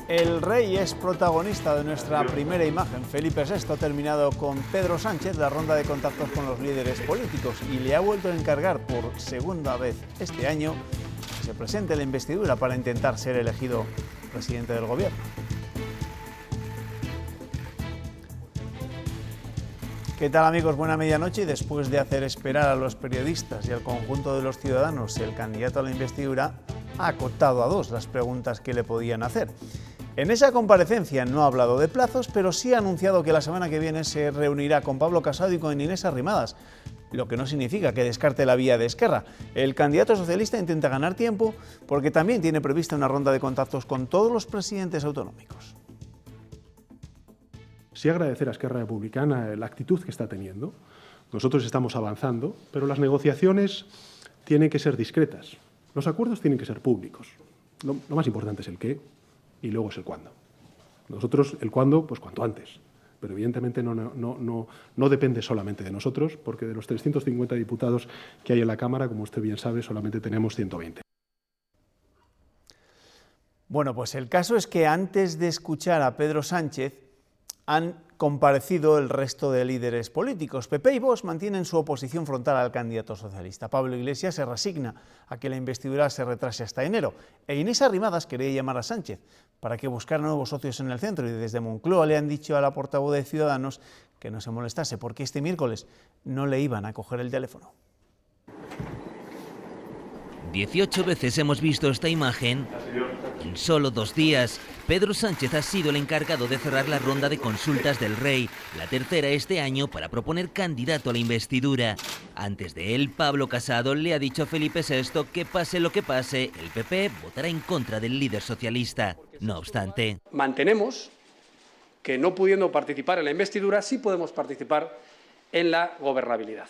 El rey es protagonista de nuestra primera imagen. Felipe VI ha terminado con Pedro Sánchez la ronda de contactos con los líderes políticos y le ha vuelto a encargar por segunda vez este año que se presente la investidura para intentar ser elegido presidente del gobierno. ¿Qué tal, amigos? Buena medianoche. Y después de hacer esperar a los periodistas y al conjunto de los ciudadanos, el candidato a la investidura ha acotado a dos las preguntas que le podían hacer. En esa comparecencia no ha hablado de plazos, pero sí ha anunciado que la semana que viene se reunirá con Pablo Casado y con Inés Arrimadas, lo que no significa que descarte la vía de Esquerra. El candidato socialista intenta ganar tiempo porque también tiene prevista una ronda de contactos con todos los presidentes autonómicos. Sí agradecer a Esquerra Republicana la actitud que está teniendo. Nosotros estamos avanzando, pero las negociaciones tienen que ser discretas. Los acuerdos tienen que ser públicos. Lo más importante es el qué y luego es el cuándo. Nosotros el cuándo, pues cuanto antes. Pero evidentemente no depende solamente de nosotros, porque de los 350 diputados que hay en la Cámara, como usted bien sabe, solamente tenemos 120. Bueno, pues el caso es que antes de escuchar a Pedro Sánchez, han comparecido el resto de líderes políticos. PP y Vox mantienen su oposición frontal al candidato socialista. Pablo Iglesias se resigna a que la investidura se retrase hasta enero. E Inés Arrimadas quería llamar a Sánchez para que buscara nuevos socios en el centro. Y desde Moncloa le han dicho a la portavoz de Ciudadanos que no se molestase porque este miércoles no le iban a coger el teléfono. 18 veces hemos visto esta imagen en solo 2 días. Pedro Sánchez ha sido el encargado de cerrar la ronda de consultas del rey, la tercera este año para proponer candidato a la investidura. Antes de él, Pablo Casado le ha dicho a Felipe VI que pase lo que pase, el PP votará en contra del líder socialista. No obstante, mantenemos que no pudiendo participar en la investidura, sí podemos participar en la gobernabilidad.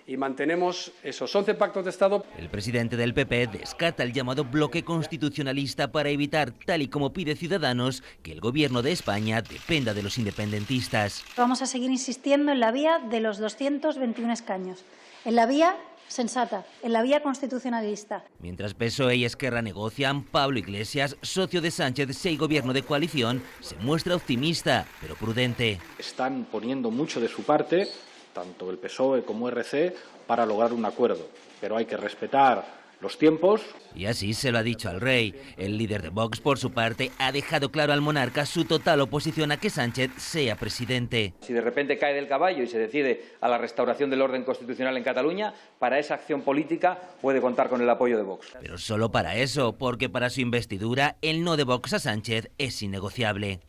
Y mantenemos esos 11 pactos de Estado. El presidente del PP descarta el llamado bloque constitucionalista para evitar, tal y como pide Ciudadanos, que el gobierno de España dependa de los independentistas. Vamos a seguir insistiendo en la vía de los 221 escaños, en la vía sensata, en la vía constitucionalista. Mientras PSOE y Esquerra negocian, Pablo Iglesias, socio de Sánchez, si hay gobierno de coalición, se muestra optimista, pero prudente. Están poniendo mucho de su parte, tanto el PSOE como RC, para lograr un acuerdo. Pero hay que respetar los tiempos. Y así se lo ha dicho al rey. El líder de Vox, por su parte, ha dejado claro al monarca su total oposición a que Sánchez sea presidente. Si de repente cae del caballo y se decide a la restauración del orden constitucional en Cataluña, para esa acción política puede contar con el apoyo de Vox. Pero solo para eso, porque para su investidura, el no de Vox a Sánchez es innegociable.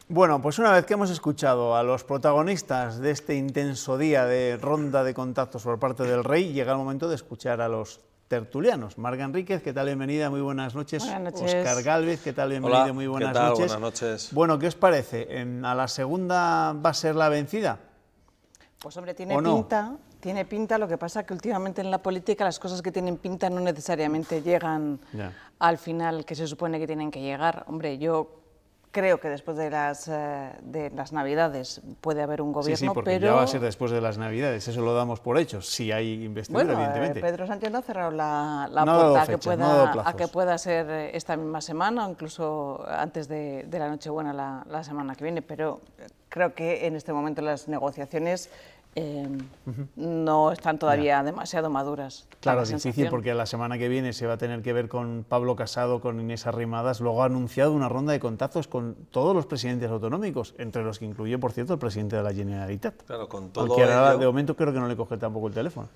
Bueno, pues una vez que hemos escuchado a los protagonistas de este intenso día de ronda de contactos por parte del rey, llega el momento de escuchar a los tertulianos. Marga Enríquez, ¿qué tal? Bienvenida, muy buenas noches. Buenas noches. Óscar Gálvez, ¿qué tal? Bienvenido, Hola, muy buenas ¿qué tal? noches. Buenas noches. Bueno, ¿qué os parece? ¿A la segunda va a ser la vencida? Pues hombre, tiene pinta, lo que pasa que últimamente en la política las cosas que tienen pinta no necesariamente llegan al final que se supone que tienen que llegar. Hombre, yo creo que después de las Navidades puede haber un gobierno, sí, porque pero ya va a ser después de las Navidades, eso lo damos por hecho, si hay investidura, bueno, evidentemente. Pedro Sánchez no ha cerrado la no puerta a que pueda ser esta misma semana, o incluso antes de la Nochebuena la semana que viene, pero creo que en este momento las negociaciones no están todavía demasiado maduras. Claro, es difícil porque la semana que viene se va a tener que ver con Pablo Casado, con Inés Arrimadas. Luego ha anunciado una ronda de contactos con todos los presidentes autonómicos, entre los que incluye, por cierto, el presidente de la Generalitat. Claro, con todo porque ahora, ello, de momento creo que no le coge tampoco el teléfono.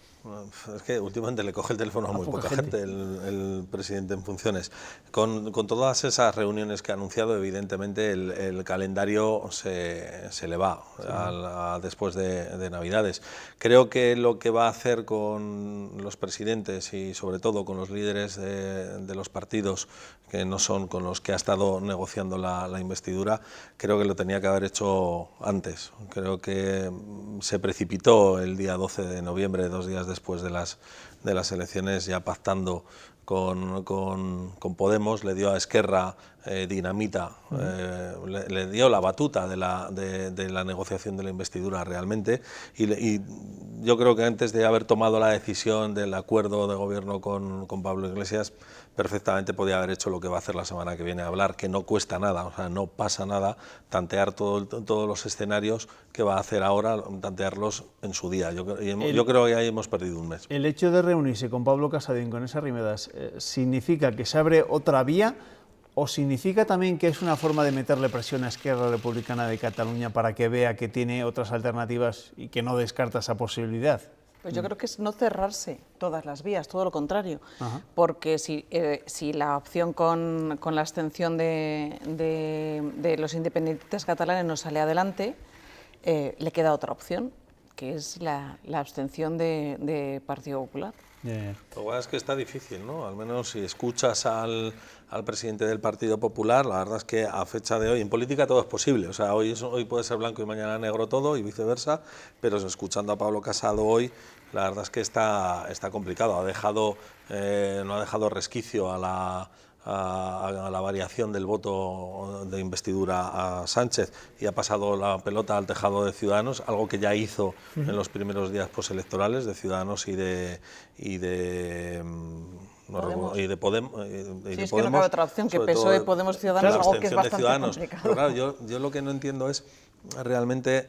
Es que últimamente le coge el teléfono a muy poca gente el presidente en funciones. Con todas esas reuniones que ha anunciado, evidentemente el calendario se le va después de Navidad. Creo que lo que va a hacer con los presidentes y sobre todo con los líderes de los partidos que no son con los que ha estado negociando la investidura, creo que lo tenía que haber hecho antes. Creo que se precipitó el día 12 de noviembre, 2 días después de las las elecciones ya pactando con Podemos, le dio a Esquerra dinamita, le dio la batuta de la negociación de la investidura realmente, y yo creo que antes de haber tomado la decisión del acuerdo de gobierno con Pablo Iglesias, perfectamente podía haber hecho lo que va a hacer la semana que viene, hablar, que no cuesta nada, o sea, no pasa nada, tantear todos los escenarios que va a hacer ahora, tantearlos en su día. Yo creo que ahí hemos perdido un mes. El hecho de reunirse con Pablo Casado y con esas Arrimadas, ¿significa que se abre otra vía o significa también que es una forma de meterle presión a Esquerra Republicana de Cataluña para que vea que tiene otras alternativas y que no descarta esa posibilidad? Pues yo creo que es no cerrarse todas las vías, todo lo contrario, porque si la opción con la abstención de los independentistas catalanes no sale adelante, le queda otra opción, que es la abstención de Partido Popular. Lo que pasa es que está difícil, ¿no? Al menos si escuchas al presidente del Partido Popular, la verdad es que a fecha de hoy, en política todo es posible, o sea, hoy puede ser blanco y mañana negro todo y viceversa, pero escuchando a Pablo Casado hoy, la verdad es que está complicado, no ha dejado resquicio a la variación del voto de investidura a Sánchez y ha pasado la pelota al tejado de Ciudadanos, algo que ya hizo en los primeros días postelectorales de Ciudadanos y de Podemos. Sí, es que no cabe otra opción que PSOE, Podemos, Ciudadanos, claro, algo que es bastante complicado. Pero claro, yo lo que no entiendo es realmente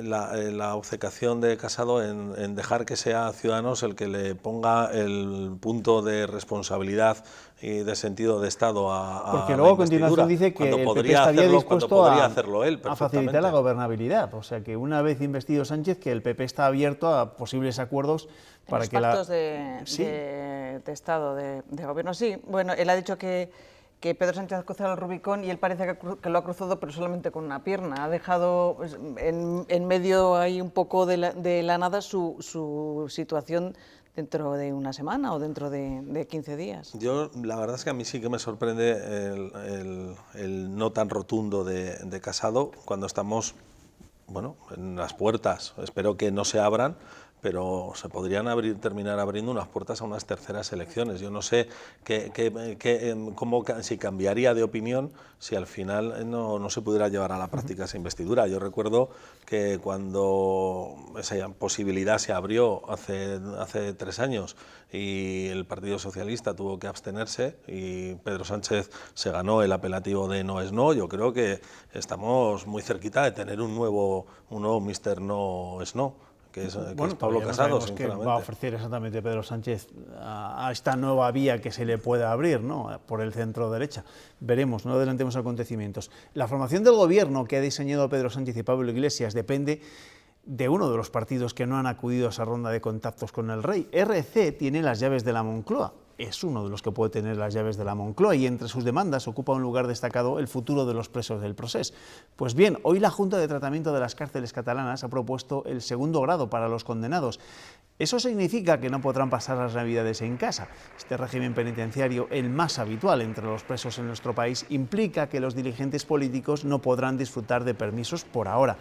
la obcecación de Casado en dejar que sea Ciudadanos el que le ponga el punto de responsabilidad y de sentido de Estado a porque luego a continuación dice que el PP estaría dispuesto a facilitar la gobernabilidad, o sea que una vez investido Sánchez, que el PP está abierto a posibles acuerdos para que pactos de Estado, de Gobierno, sí. Bueno, él ha dicho que Pedro Sánchez ha cruzado el Rubicón y él parece que lo ha cruzado pero solamente con una pierna. Ha dejado pues, en medio ahí un poco de la nada su situación dentro de una semana o dentro de 15 días. Yo, la verdad es que a mí sí que me sorprende el no tan rotundo de Casado cuando estamos, bueno, en las puertas. Espero que no se abran, pero se podrían terminar abriendo unas puertas a unas terceras elecciones. Yo no sé si cambiaría de opinión si al final no se pudiera llevar a la práctica esa investidura. Yo recuerdo que cuando esa posibilidad se abrió hace 3 años y el Partido Socialista tuvo que abstenerse y Pedro Sánchez se ganó el apelativo de no es no, yo creo que estamos muy cerquita de tener un nuevo Mister No es no. Que es Pablo Casado, sinceramente. ¿Qué va a ofrecer exactamente Pedro Sánchez a esta nueva vía que se le pueda abrir, ¿no?, por el centro derecha? Veremos, no adelantemos acontecimientos. La formación del gobierno que ha diseñado Pedro Sánchez y Pablo Iglesias depende de uno de los partidos que no han acudido a esa ronda de contactos con el rey. RC tiene las llaves de la Moncloa. Es uno de los que puede tener las llaves de la Moncloa y entre sus demandas ocupa un lugar destacado el futuro de los presos del Procés. Pues bien, hoy la Junta de Tratamiento de las Cárceles Catalanas ha propuesto el 2º grado para los condenados. Eso significa que no podrán pasar las Navidades en casa. Este régimen penitenciario, el más habitual entre los presos en nuestro país, implica que los dirigentes políticos no podrán disfrutar de permisos por ahora.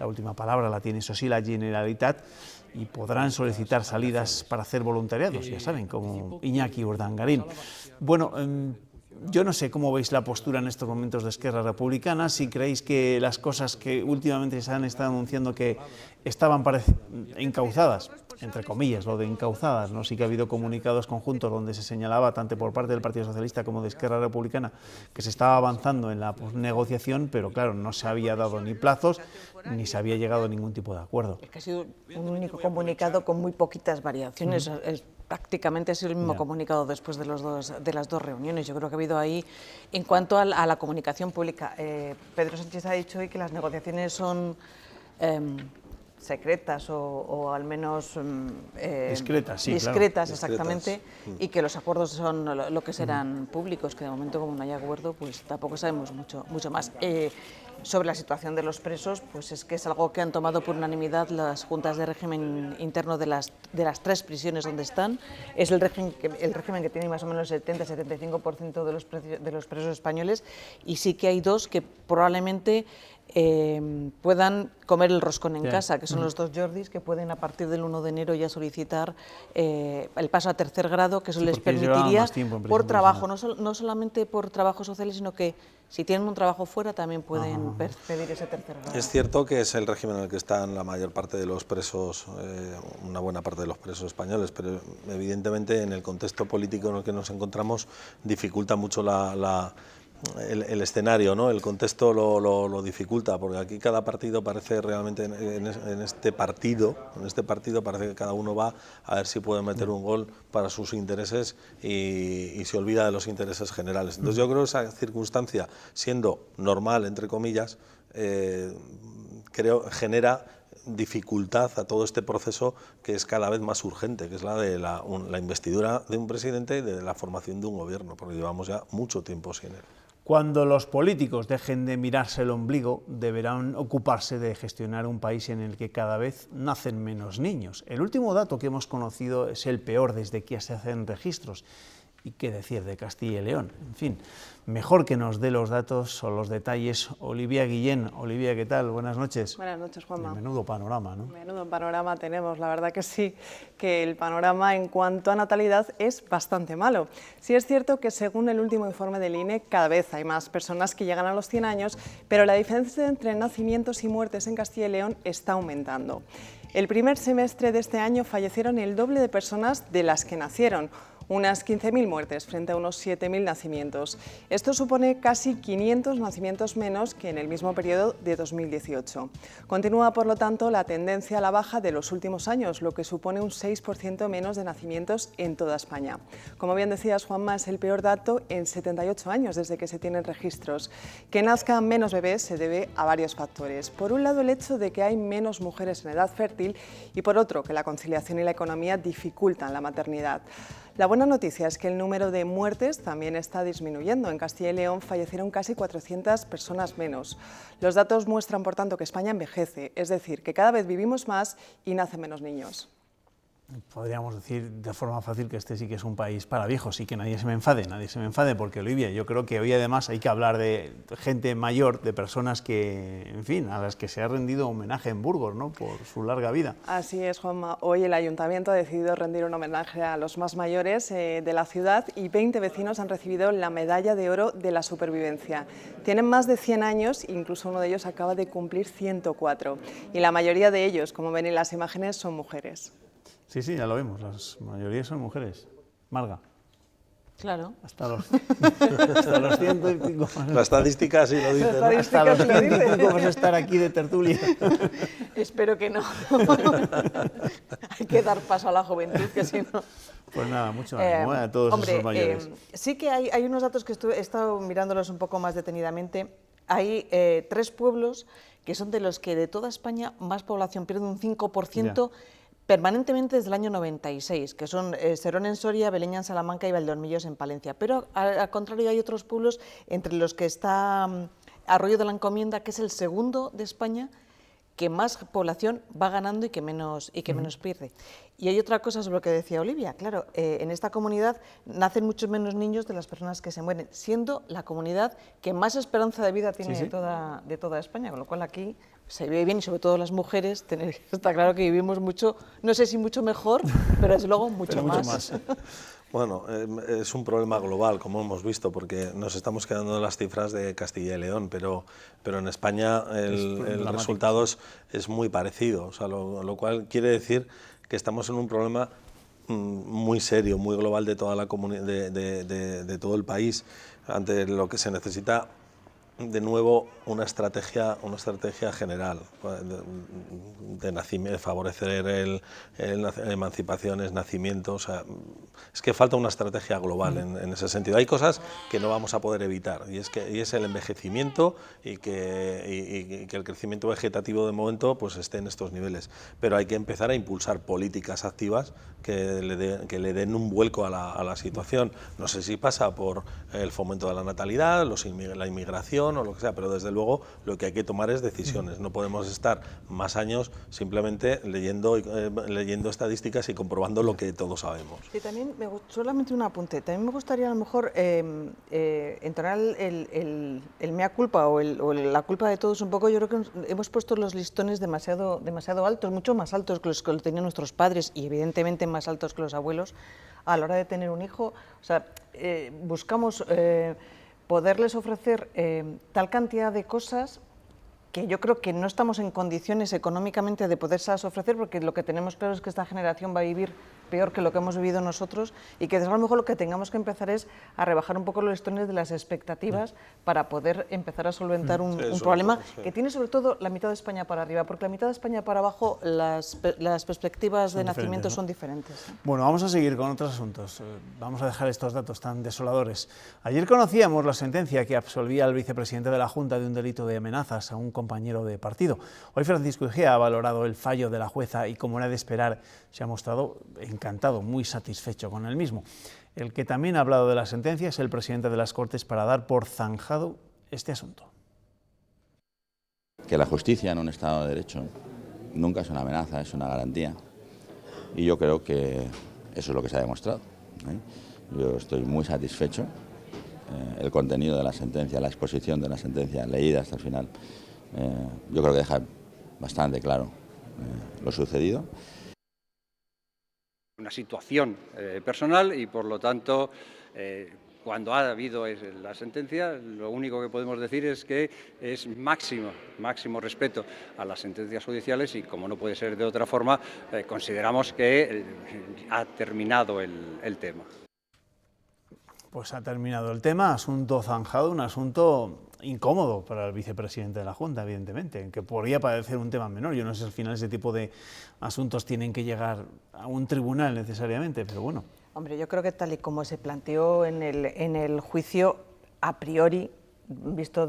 La última palabra la tiene, eso sí, la Generalitat, y podrán solicitar salidas para hacer voluntariados, ya saben, como Iñaki Urdangarín. Bueno, yo no sé cómo veis la postura en estos momentos de Esquerra Republicana, si creéis que las cosas que últimamente se han estado anunciando que estaban encauzadas, entre comillas, lo de encauzadas, ¿no? Sí que ha habido comunicados conjuntos donde se señalaba, tanto por parte del Partido Socialista como de Esquerra Republicana, que se estaba avanzando en la negociación, pero claro, no se había dado ni plazos, ni se había llegado a ningún tipo de acuerdo. Es que ha sido un único comunicado con muy poquitas variaciones. Prácticamente ha sido el mismo comunicado después de las dos reuniones. Yo creo que ha habido ahí, en cuanto a la comunicación pública, Pedro Sánchez ha dicho hoy que las negociaciones son secretas o al menos discretas, sí, discretas, claro. exactamente, y que los acuerdos son lo que serán públicos, que de momento, como no hay acuerdo, pues tampoco sabemos mucho más. Sobre la situación de los presos, pues es que es algo que han tomado por unanimidad las juntas de régimen interno de las 3 prisiones donde están. Es el régimen que tiene más o menos el 70-75% de los presos españoles, y sí que hay 2 que probablemente puedan comer el roscón en casa, que son los 2 Jordis que pueden a partir del 1 de enero ya solicitar el paso a tercer grado, que eso les permitiría por trabajo, no solamente por trabajo social, sino que si tienen un trabajo fuera también pueden pedir ese tercer grado. Es cierto que es el régimen en el que están la mayor parte de los presos, una buena parte de los presos españoles, pero evidentemente en el contexto político en el que nos encontramos dificulta mucho el escenario, ¿no? El contexto lo dificulta, porque aquí cada partido parece realmente, en este partido parece que cada uno va a ver si puede meter un gol para sus intereses y se olvida de los intereses generales. Entonces yo creo que esa circunstancia, siendo normal, entre comillas, genera dificultad a todo este proceso que es cada vez más urgente, que es la de la investidura de un presidente y de la formación de un gobierno, porque llevamos ya mucho tiempo sin él. Cuando los políticos dejen de mirarse el ombligo, deberán ocuparse de gestionar un país en el que cada vez nacen menos niños. El último dato que hemos conocido es el peor desde que se hacen registros. ¿Y qué decir de Castilla y León? En fin, mejor que nos dé los datos o los detalles Olivia Guillén. Olivia, ¿qué tal? Buenas noches. Buenas noches, Juanma. Menudo panorama, ¿no? Menudo panorama tenemos, la verdad que sí, que el panorama en cuanto a natalidad es bastante malo. Sí es cierto que según el último informe del INE, cada vez hay más personas que llegan a los 100 años, pero la diferencia entre nacimientos y muertes en Castilla y León está aumentando. El primer semestre de este año fallecieron el doble de personas de las que nacieron, unas 15.000 muertes frente a unos 7.000 nacimientos. Esto supone casi 500 nacimientos menos que en el mismo periodo de 2018. Continúa, por lo tanto, la tendencia a la baja de los últimos años, lo que supone un 6% menos de nacimientos en toda España. Como bien decías, Juanma, es el peor dato en 78 años desde que se tienen registros. Que nazcan menos bebés se debe a varios factores. Por un lado, el hecho de que hay menos mujeres en edad fértil y por otro, que la conciliación y la economía dificultan la maternidad. La buena noticia es que el número de muertes también está disminuyendo. En Castilla y León fallecieron casi 400 personas menos. Los datos muestran, por tanto, que España envejece, es decir, que cada vez vivimos más y nacen menos niños. Podríamos decir de forma fácil que este sí que es un país para viejos y que nadie se me enfade, porque Olivia, yo creo que hoy además hay que hablar de gente mayor, de personas que, en fin, a las que se ha rendido homenaje en Burgos, ¿no?, por su larga vida. Así es, Juanma. Hoy el Ayuntamiento ha decidido rendir un homenaje a los más mayores de la ciudad y 20 vecinos han recibido la Medalla de Oro de la Supervivencia. Tienen más de 100 años, incluso uno de ellos acaba de cumplir 104. Y la mayoría de ellos, como ven en las imágenes, son mujeres. Sí, sí, ya lo vemos, la mayoría son mujeres. Marga. Claro. Hasta los 100 y pico. La estadística sí lo dice, ¿no? Hasta los 100 y pico vamos a estar aquí de tertulia. Espero que no. Hay que dar paso a la juventud, que si no... Pues nada, mucho ánimo a todos esos mayores. Sí que hay unos datos que he estado mirándolos un poco más detenidamente. Hay 3 pueblos que son de los que de toda España más población pierde un 5%. Permanentemente desde el año 96, que son Serón en Soria, Beleña en Salamanca y Valdeormillos en Palencia. Pero al contrario hay otros pueblos, entre los que está Arroyo de la Encomienda, que es el segundo de España, que más población va ganando y que menos pierde. Y hay otra cosa sobre lo que decía Olivia. Claro, en esta comunidad nacen muchos menos niños de las personas que se mueren, siendo la comunidad que más esperanza de vida tiene de toda España, con lo cual aquí se vive bien y sobre todo las mujeres, está claro que vivimos mucho, no sé si mucho mejor, pero desde luego mucho más. Bueno, es un problema global, como hemos visto, porque nos estamos quedando en las cifras de Castilla y León, pero en España el resultado es muy parecido, o sea, lo cual quiere decir que estamos en un problema muy serio, muy global de toda la de todo el país, ante lo que se necesita de nuevo una estrategia general de favorecer emancipaciones, nacimientos. O sea, es que falta una estrategia global en ese sentido. Hay cosas que no vamos a poder evitar y es el envejecimiento y que el crecimiento vegetativo de momento pues esté en estos niveles. Pero hay que empezar a impulsar políticas activas que le den un vuelco a la situación. No sé si pasa por el fomento de la natalidad, la inmigración, opinión o lo que sea, pero desde luego lo que hay que tomar es decisiones. No podemos estar más años simplemente leyendo estadísticas y comprobando lo que todos sabemos. Sí, también solamente un apunte. También me gustaría a lo mejor entonar el mea culpa o la culpa de todos un poco. Yo creo que hemos puesto los listones demasiado altos, mucho más altos que los que tenían nuestros padres y evidentemente más altos que los abuelos a la hora de tener un hijo. O sea, buscamos poderles ofrecer tal cantidad de cosas que yo creo que no estamos en condiciones económicamente de podérselas ofrecer, porque lo que tenemos claro es que esta generación va a vivir peor que lo que hemos vivido nosotros y que a lo mejor lo que tengamos que empezar es a rebajar un poco los listones de las expectativas para poder empezar a solventar un problema que tiene sobre todo la mitad de España para arriba, porque la mitad de España para abajo las perspectivas de nacimiento son diferentes. Bueno, vamos a seguir con otros asuntos. Vamos a dejar estos datos tan desoladores. Ayer conocíamos la sentencia que absolvía al vicepresidente de la Junta de un delito de amenazas a un compañero de partido. Hoy Francisco Igea ha valorado el fallo de la jueza y, como era de esperar, se ha mostrado encantado, muy satisfecho con el mismo. El que también ha hablado de la sentencia es el presidente de las Cortes para dar por zanjado este asunto. Que la justicia en un Estado de Derecho nunca es una amenaza, es una garantía. Y yo creo que eso es lo que se ha demostrado, ¿eh? Yo estoy muy satisfecho. El contenido de la sentencia, la exposición de la sentencia leída hasta el final, yo creo que deja bastante claro lo sucedido. Una situación personal y, por lo tanto, cuando ha habido la sentencia, lo único que podemos decir es que es máximo respeto a las sentencias judiciales y, como no puede ser de otra forma, consideramos que ha terminado el tema. Pues ha terminado el tema, asunto zanjado, un asunto incómodo para el vicepresidente de la Junta, evidentemente, que podría parecer un tema menor. Yo no sé si al final ese tipo de asuntos tienen que llegar a un tribunal necesariamente, pero bueno. Hombre, yo creo que tal y como se planteó en el juicio, a priori, visto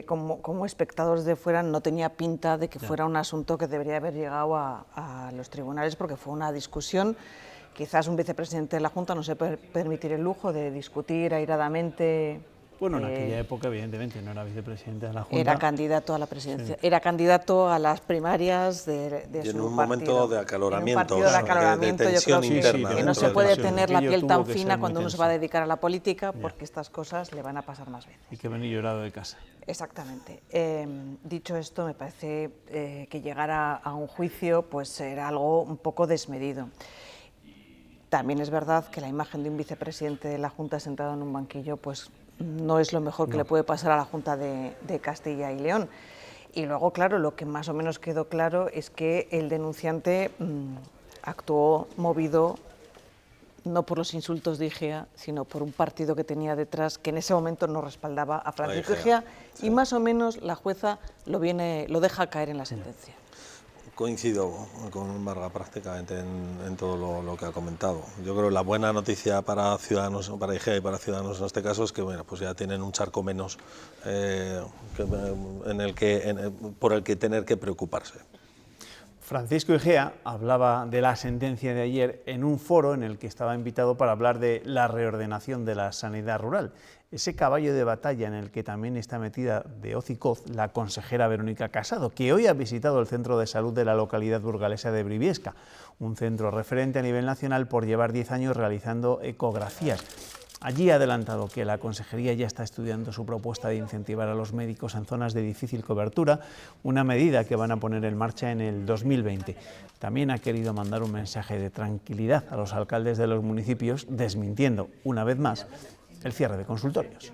como espectadores de fuera, no tenía pinta de que fuera un asunto que debería haber llegado a los tribunales, porque fue una discusión. Quizás un vicepresidente de la Junta no se puede permitir el lujo de discutir airadamente. Bueno, en aquella época, evidentemente, no era vicepresidente de la Junta. Era candidato a la presidencia, era candidato a las primarias de su partido. En un momento de acaloramiento, de tensión interna. Que no se puede tener la piel tan fina cuando uno se va a dedicar a la política, porque estas cosas le van a pasar más veces. Y que venir llorado de casa. Exactamente. Dicho esto, me parece que llegar a un juicio pues era algo un poco desmedido. También es verdad que la imagen de un vicepresidente de la Junta sentado en un banquillo pues no es lo mejor que le puede pasar a la Junta de Castilla y León. Y luego, claro, lo que más o menos quedó claro es que el denunciante actuó movido no por los insultos de Igea, sino por un partido que tenía detrás que en ese momento no respaldaba a Francisco Igea, y más o menos la jueza lo deja caer en la sentencia. Coincido con Marga prácticamente en todo lo que ha comentado. Yo creo que la buena noticia para Ciudadanos, para Igea y para Ciudadanos en este caso es que bueno, pues ya tienen un charco menos por el que tener que preocuparse. Francisco Igea hablaba de la sentencia de ayer en un foro en el que estaba invitado para hablar de la reordenación de la sanidad rural. Ese caballo de batalla en el que también está metida de hoz y coz la consejera Verónica Casado, que hoy ha visitado el centro de salud de la localidad burgalesa de Briviesca, un centro referente a nivel nacional por llevar 10 años realizando ecografías. Allí ha adelantado que la consejería ya está estudiando su propuesta de incentivar a los médicos en zonas de difícil cobertura, una medida que van a poner en marcha en el 2020. También ha querido mandar un mensaje de tranquilidad a los alcaldes de los municipios, desmintiendo una vez más el cierre de consultorios.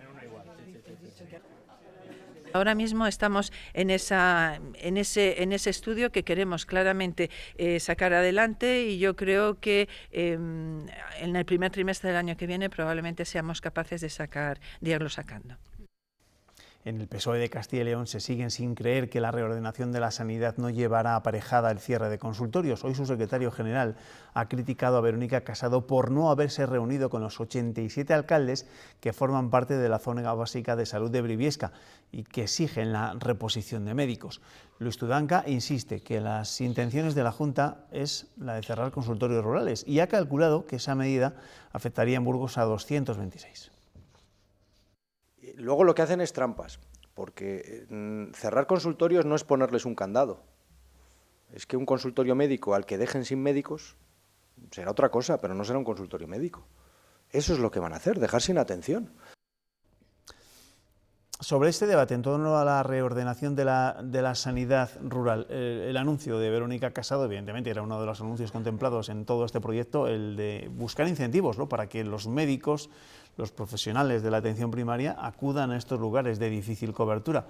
Ahora mismo estamos en ese estudio que queremos claramente sacar adelante, y yo creo que en el primer trimestre del año que viene probablemente seamos capaces de irlo sacando. En el PSOE de Castilla y León se siguen sin creer que la reordenación de la sanidad no llevará aparejada el cierre de consultorios. Hoy su secretario general ha criticado a Verónica Casado por no haberse reunido con los 87 alcaldes que forman parte de la zona básica de salud de Briviesca y que exigen la reposición de médicos. Luis Tudanca insiste que las intenciones de la Junta es la de cerrar consultorios rurales y ha calculado que esa medida afectaría en Burgos a 226. Luego lo que hacen es trampas, porque cerrar consultorios no es ponerles un candado. Es que un consultorio médico al que dejen sin médicos será otra cosa, pero no será un consultorio médico. Eso es lo que van a hacer, dejar sin atención. Sobre este debate en torno a la reordenación de la sanidad rural, el anuncio de Verónica Casado, evidentemente, era uno de los anuncios contemplados en todo este proyecto, el de buscar incentivos, ¿no?, para que los médicos, los profesionales de la atención primaria acudan a estos lugares de difícil cobertura.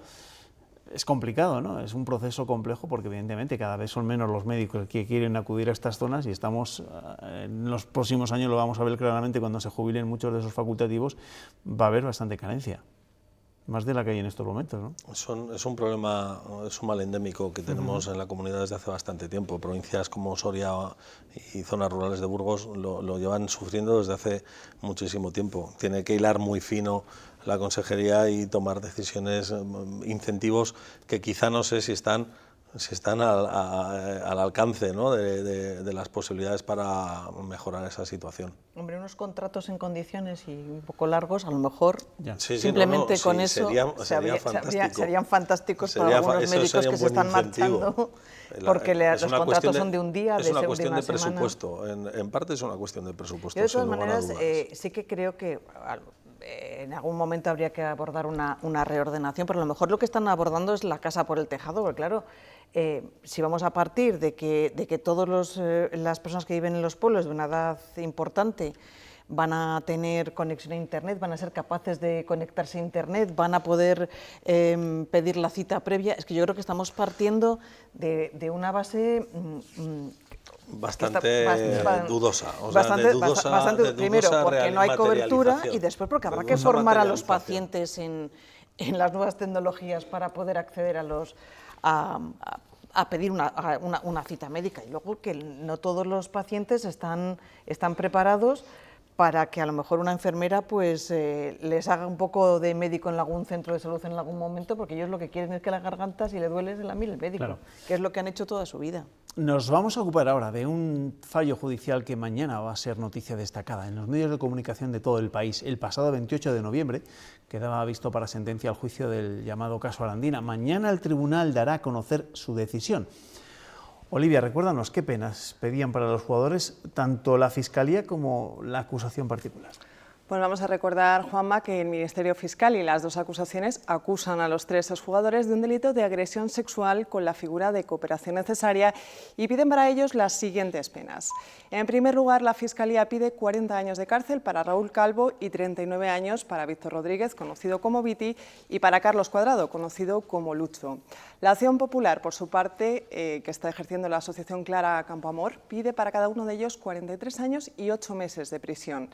Es complicado, ¿no? Es un proceso complejo porque evidentemente cada vez son menos los médicos que quieren acudir a estas zonas y estamos, en los próximos años lo vamos a ver claramente cuando se jubilen muchos de esos facultativos, va a haber bastante carencia. Más de la que hay en estos momentos, ¿no? Es un problema, es un mal endémico que tenemos en la comunidad desde hace bastante tiempo. Provincias como Soria y zonas rurales de Burgos lo llevan sufriendo desde hace muchísimo tiempo. Tiene que hilar muy fino la consejería y tomar decisiones, incentivos que quizá no sé si están al alcance, ¿no?, de las posibilidades para mejorar esa situación. Hombre, unos contratos en condiciones y un poco largos, a lo mejor simplemente con eso serían fantásticos para algunos médicos que se están marchando, porque los contratos son de un día, de una semana. Es una cuestión de presupuesto, en parte es una cuestión de presupuesto. Yo de todas maneras sí que creo que en algún momento habría que abordar una reordenación, pero a lo mejor lo que están abordando es la casa por el tejado, porque claro, si vamos a partir de que todas las personas que viven en los pueblos de una edad importante van a tener conexión a Internet, van a ser capaces de conectarse a Internet, van a poder pedir la cita previa, es que yo creo que estamos partiendo de una base bastante dudosa. Primero, porque no hay cobertura y después porque habrá que formar a los pacientes en las nuevas tecnologías para poder acceder a pedir una cita médica. Y luego que no todos los pacientes están preparados para que a lo mejor una enfermera pues les haga un poco de médico en algún centro de salud en algún momento, porque ellos lo que quieren es que la garganta, si le duele, se la mire el médico, claro, que es lo que han hecho toda su vida. Nos vamos a ocupar ahora de un fallo judicial que mañana va a ser noticia destacada en los medios de comunicación de todo el país. El pasado 28 de noviembre quedaba visto para sentencia el juicio del llamado caso Arandina. Mañana el tribunal dará a conocer su decisión. Olivia, recuérdanos qué penas pedían para los jugadores tanto la Fiscalía como la acusación particular. Pues vamos a recordar, Juanma, que el Ministerio Fiscal y las dos acusaciones acusan a los tres exjugadores de un delito de agresión sexual con la figura de cooperación necesaria y piden para ellos las siguientes penas. En primer lugar, la Fiscalía pide 40 años de cárcel para Raúl Calvo y 39 años para Víctor Rodríguez, conocido como Viti, y para Carlos Cuadrado, conocido como Lucho. La Acción Popular, por su parte, que está ejerciendo la Asociación Clara Campoamor, pide para cada uno de ellos 43 años y 8 meses de prisión.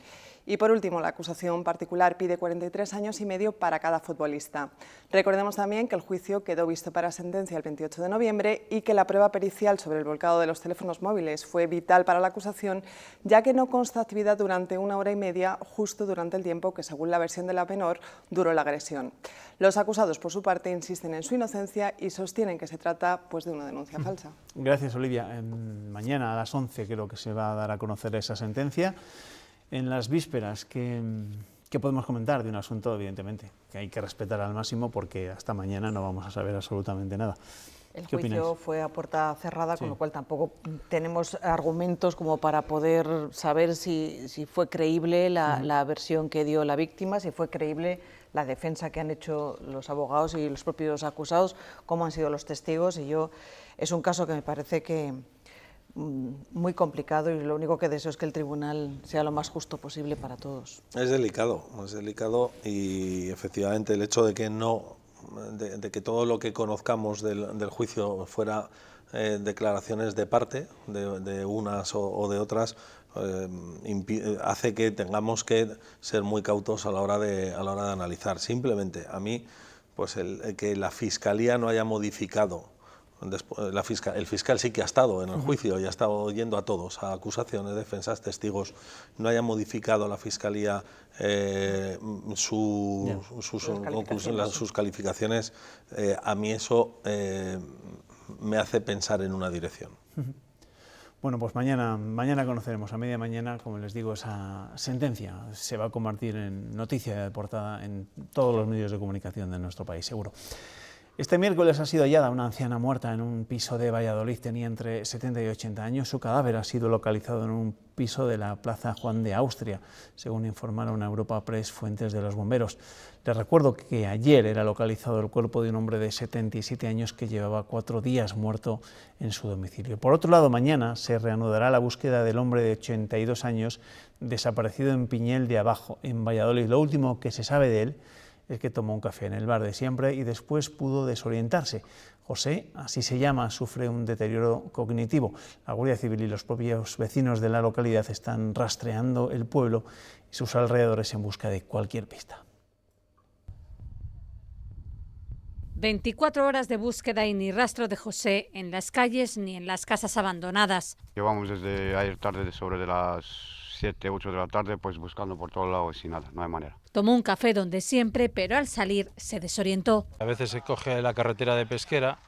Y por último, la acusación particular pide 43 años y medio para cada futbolista. Recordemos también que el juicio quedó visto para sentencia el 28 de noviembre y que la prueba pericial sobre el volcado de los teléfonos móviles fue vital para la acusación, ya que no consta actividad durante 1 hora y media, justo durante el tiempo que, según la versión de la menor, duró la agresión. Los acusados, por su parte, insisten en su inocencia y sostienen que se trata pues, de una denuncia falsa. Gracias, Olivia. Mañana a las 11 creo que se va a dar a conocer esa sentencia. En las vísperas, ¿qué podemos comentar de un asunto, evidentemente, que hay que respetar al máximo porque hasta mañana no vamos a saber absolutamente nada? El juicio fue a puerta cerrada, con lo cual tampoco tenemos argumentos como para poder saber si fue creíble la versión que dio la víctima, si fue creíble la defensa que han hecho los abogados y los propios acusados, cómo han sido los testigos. Y es un caso que me parece que muy complicado y lo único que deseo es que el tribunal sea lo más justo posible para todos. Es delicado y efectivamente el hecho de que todo lo que conozcamos del juicio fuera declaraciones de parte, de unas o de otras, hace que tengamos que ser muy cautos a la hora de analizar. Simplemente a mí, pues que la Fiscalía no haya modificado. El fiscal sí que ha estado en el juicio y ha estado yendo a todos, a acusaciones, defensas, testigos. No haya modificado la Fiscalía sus calificaciones, a mí eso me hace pensar en una dirección. Bueno, pues mañana conoceremos, a media mañana, como les digo, esa sentencia se va a convertir en noticia de portada en todos los medios de comunicación de nuestro país, seguro. Este miércoles ha sido hallada una anciana muerta en un piso de Valladolid, tenía entre 70 y 80 años. Su cadáver ha sido localizado en un piso de la Plaza Juan de Austria, según informaron a Europa Press fuentes de los bomberos. Les recuerdo que ayer era localizado el cuerpo de un hombre de 77 años que llevaba 4 días muerto en su domicilio. Por otro lado, mañana se reanudará la búsqueda del hombre de 82 años desaparecido en Piñel de Abajo, en Valladolid. Lo último que se sabe de él es que tomó un café en el bar de siempre y después pudo desorientarse. José, así se llama, sufre un deterioro cognitivo. La Guardia Civil y los propios vecinos de la localidad están rastreando el pueblo y sus alrededores en busca de cualquier pista. 24 horas de búsqueda y ni rastro de José en las calles ni en las casas abandonadas. Llevamos desde ayer tarde, sobre de las 7, 8 de la tarde, pues buscando por todos lados y nada, no hay manera. Tomó un café donde siempre, pero al salir se desorientó. A veces se coge la carretera de Pesquera,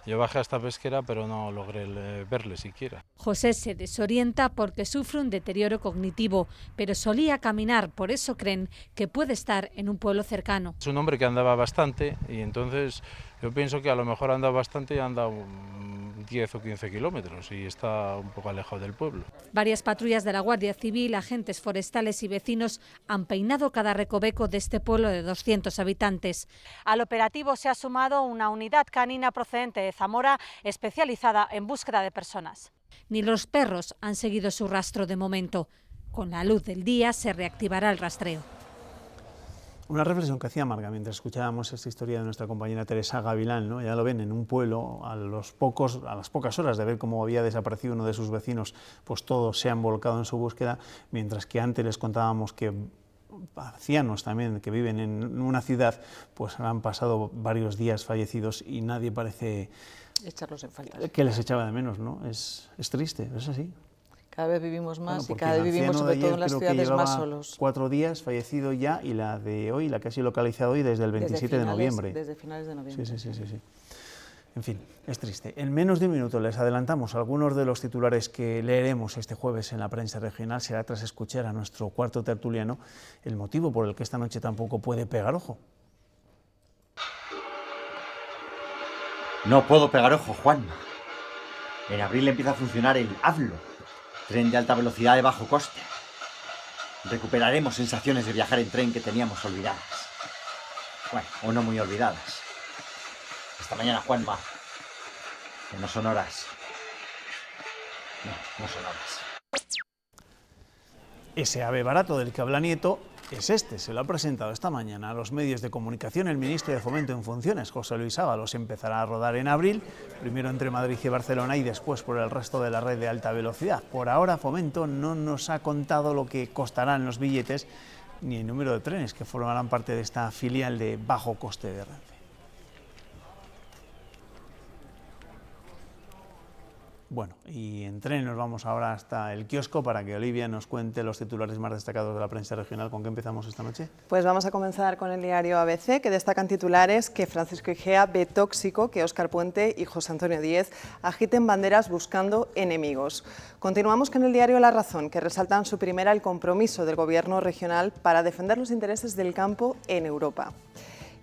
yo bajé hasta Pesquera, pero no logré verle siquiera. José se desorienta porque sufre un deterioro cognitivo, pero solía caminar, por eso creen que puede estar en un pueblo cercano. Es un hombre que andaba bastante y entonces yo pienso que a lo mejor anda bastante y anda 10 o 15 kilómetros y está un poco alejado del pueblo. Varias patrullas de la Guardia Civil, agentes forestales y vecinos han peinado cada recoveco de este pueblo de 200 habitantes. Al operativo se ha sumado una unidad canina procedente de Zamora especializada en búsqueda de personas. Ni los perros han seguido su rastro de momento. Con la luz del día se reactivará el rastreo. Una reflexión que hacía Marga mientras escuchábamos esta historia de nuestra compañera Teresa Gavilán, ¿no? Ya lo ven, en un pueblo, a las pocas horas de ver cómo había desaparecido uno de sus vecinos, pues todos se han volcado en su búsqueda, mientras que antes les contábamos que ancianos también que viven en una ciudad, pues han pasado varios días fallecidos y nadie parece echarlos en falta. Que les echaba de menos, ¿no? Es triste, es así. Cada vez vivimos más y cada vez vivimos sobre todo en las ciudades más solos. 4 días fallecido ya, y la de hoy, la que ha sido localizada hoy desde el 27 de noviembre. Desde finales de noviembre. Sí. En fin, es triste. En menos de un minuto les adelantamos algunos de los titulares que leeremos este jueves en la prensa regional. Será tras escuchar a nuestro cuarto tertuliano el motivo por el que esta noche tampoco puede pegar ojo. No puedo pegar ojo, Juan. En abril empieza a funcionar el Avlo, tren de alta velocidad de bajo coste. Recuperaremos sensaciones de viajar en tren que teníamos olvidadas. Bueno, o no muy olvidadas. Esta mañana, Juanma, que no son horas. No son horas. Ese ave barato del que habla Nieto es este. Se lo ha presentado esta mañana a los medios de comunicación el ministro de Fomento en funciones, José Luis Ábalos. Empezará a rodar en abril, primero entre Madrid y Barcelona y después por el resto de la red de alta velocidad. Por ahora, Fomento no nos ha contado lo que costarán los billetes ni el número de trenes que formarán parte de esta filial de bajo coste de Renfe. Bueno, y en tren nos vamos ahora hasta el kiosco para que Olivia nos cuente los titulares más destacados de la prensa regional. ¿Con qué empezamos esta noche? Pues vamos a comenzar con el diario ABC, que destacan titulares que Francisco Igea ve tóxico que Óscar Puente y José Antonio Díez agiten banderas buscando enemigos. Continuamos con el diario La Razón, que resaltan su primera el compromiso del gobierno regional para defender los intereses del campo en Europa.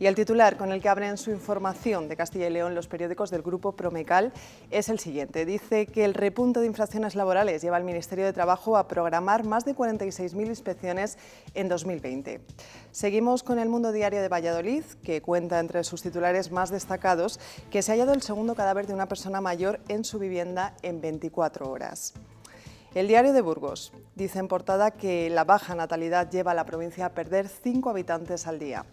Y el titular con el que abren su información de Castilla y León los periódicos del grupo Promecal es el siguiente. Dice que el repunte de infracciones laborales lleva al Ministerio de Trabajo a programar más de 46.000 inspecciones en 2020. Seguimos con el Mundo Diario de Valladolid, que cuenta entre sus titulares más destacados que se ha hallado el segundo cadáver de una persona mayor en su vivienda en 24 horas. El Diario de Burgos dice en portada que la baja natalidad lleva a la provincia a perder 5 habitantes al día.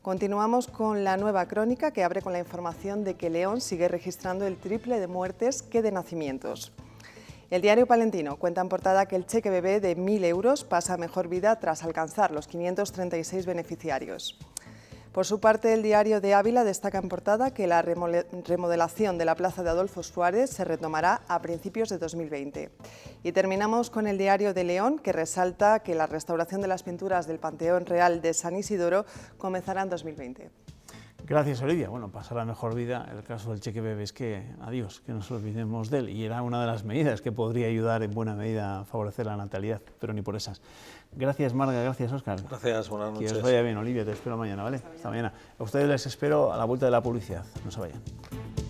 Continuamos con la Nueva Crónica, que abre con la información de que León sigue registrando el triple de muertes que de nacimientos. El Diario Palentino cuenta en portada que el cheque bebé de 1.000 euros pasa a mejor vida tras alcanzar los 536 beneficiarios. Por su parte, el Diario de Ávila destaca en portada que la remodelación de la plaza de Adolfo Suárez se retomará a principios de 2020. Y terminamos con el Diario de León, que resalta que la restauración de las pinturas del Panteón Real de San Isidoro comenzará en 2020. Gracias, Olivia. Bueno, pasar la mejor vida. El caso del cheque bebé es que, adiós, que no nos olvidemos de él. Y era una de las medidas que podría ayudar en buena medida a favorecer la natalidad, pero ni por esas. Gracias, Marga. Gracias, Óscar. Gracias, buenas noches. Que os vaya bien, Olivia. Te espero mañana, ¿vale? Hasta mañana. A ustedes les espero a la vuelta de la publicidad. No se vayan.